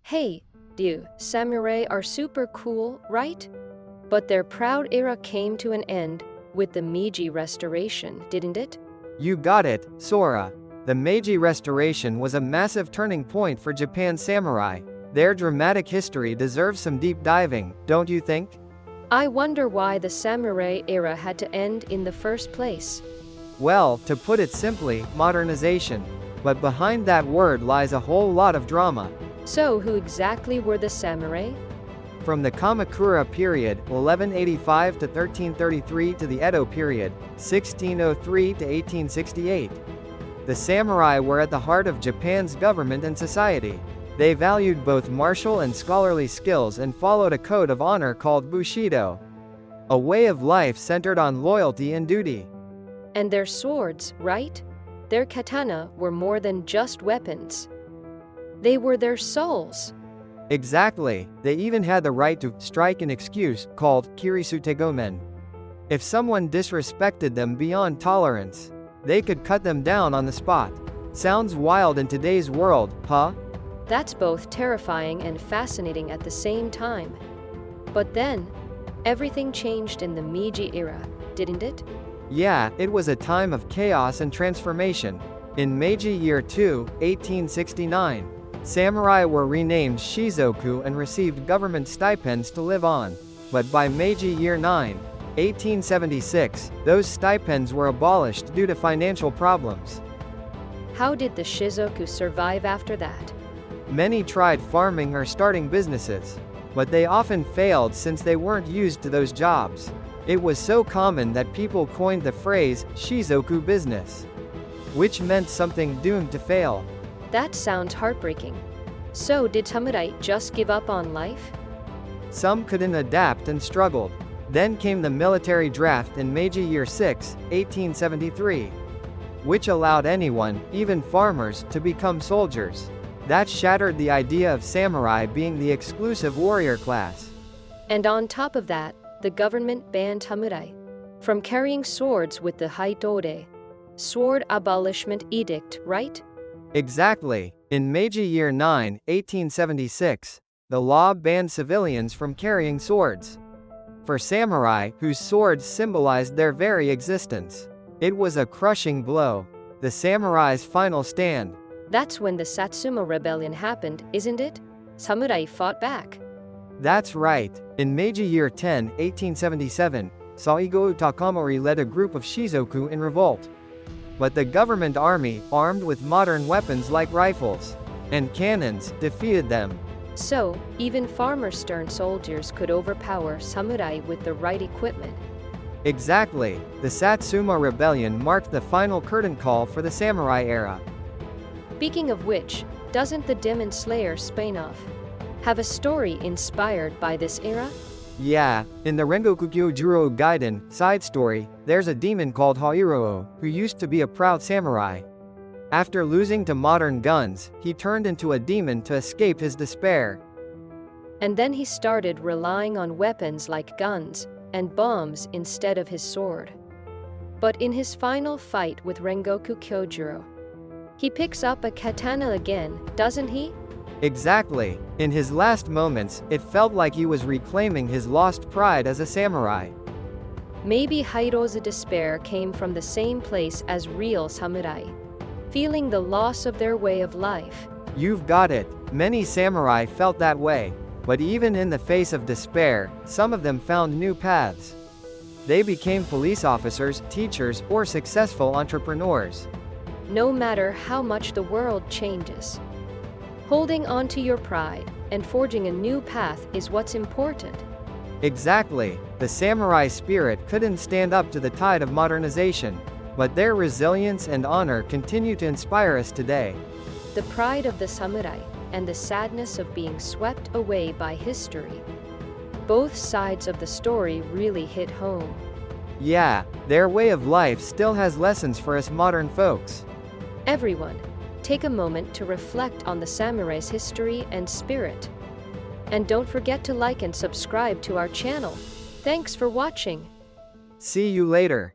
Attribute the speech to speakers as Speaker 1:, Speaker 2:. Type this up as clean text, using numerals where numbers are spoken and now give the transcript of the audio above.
Speaker 1: Hey, dude, samurai are super cool, right? But their proud era came to an end with the Meiji Restoration, didn't it?
Speaker 2: You got it, Sora. The Meiji Restoration was a massive turning point for Japan's samurai. Their dramatic history deserves some deep diving, don't you think?
Speaker 1: I wonder why the samurai era had to end in the first place.
Speaker 2: Well, to put it simply, modernization. But behind that word lies a whole lot of drama.
Speaker 1: So, who exactly were the samurai?
Speaker 2: From the Kamakura period, 1185 to 1333 to the Edo period, 1603 to 1868. The samurai were at the heart of Japan's government and society. They valued both martial and scholarly skills and followed a code of honor called Bushido, a way of life centered on loyalty and duty.
Speaker 1: And their swords, right? Their katana were more than just weapons. They were their souls.
Speaker 2: Exactly, they even had the right to strike an excuse, called kirisutegomen. If someone disrespected them beyond tolerance, they could cut them down on the spot. Sounds wild in today's world, huh?
Speaker 1: That's both terrifying and fascinating at the same time. But then, everything changed in the Meiji era, didn't it?
Speaker 2: Yeah, it was a time of chaos and transformation. In Meiji Year 2, 1869, samurai were renamed shizoku and received government stipends to live on. But by Meiji Year 9, 1876, those stipends were abolished due to financial problems.
Speaker 1: How did the shizoku survive after that?
Speaker 2: Many tried farming or starting businesses, but they often failed since they weren't used to those jobs. It was so common that people coined the phrase, shizoku business, which meant something doomed to fail.
Speaker 1: That sounds heartbreaking. So, did samurai just give up on life?
Speaker 2: Some couldn't adapt and struggled. Then came the military draft in Meiji Year 6, 1873, which allowed anyone, even farmers, to become soldiers. That shattered the idea of samurai being the exclusive warrior class.
Speaker 1: And on top of that, the government banned samurai from carrying swords with the Haidode sword abolishment edict, right?
Speaker 2: Exactly. In Meiji Year 9, 1876, the law banned civilians from carrying swords. For samurai, whose swords symbolized their very existence, it was a crushing blow. The samurai's final stand.
Speaker 1: That's when the Satsuma Rebellion happened, isn't it? Samurai fought back.
Speaker 2: That's right. In Meiji Year 10, 1877, Saigo Takamori led a group of shizoku in revolt. But the government army, armed with modern weapons like rifles and cannons, defeated them.
Speaker 1: So, even farmer-stern soldiers could overpower samurai with the right equipment.
Speaker 2: Exactly. The Satsuma Rebellion marked the final curtain call for the samurai era.
Speaker 1: Speaking of which, doesn't the Demon Slayer spin-off have a story inspired by this era?
Speaker 2: Yeah, in the Rengoku Kyojuro Gaiden side story, there's a demon called Kyojuro, who used to be a proud samurai. After losing to modern guns, he turned into a demon to escape his despair.
Speaker 1: And then he started relying on weapons like guns and bombs instead of his sword. But in his final fight with Rengoku Kyojuro, he picks up a katana again, doesn't he?
Speaker 2: Exactly. In his last moments, it felt like he was reclaiming his lost pride as a samurai.
Speaker 1: Maybe Hairo's despair came from the same place as real samurai, feeling the loss of their way of life.
Speaker 2: You've got it. Many samurai felt that way. But even in the face of despair, some of them found new paths. They became police officers, teachers, or successful entrepreneurs.
Speaker 1: No matter how much the world changes, holding on to your pride and forging a new path is what's important.
Speaker 2: Exactly. The samurai spirit couldn't stand up to the tide of modernization, but their resilience and honor continue to inspire us today.
Speaker 1: The pride of the samurai and the sadness of being swept away by history. Both sides of the story really hit home.
Speaker 2: Yeah, their way of life still has lessons for us modern folks.
Speaker 1: Everyone, take a moment to reflect on the samurai's history and spirit. And don't forget to like and subscribe to our channel. Thanks for watching.
Speaker 2: See you later.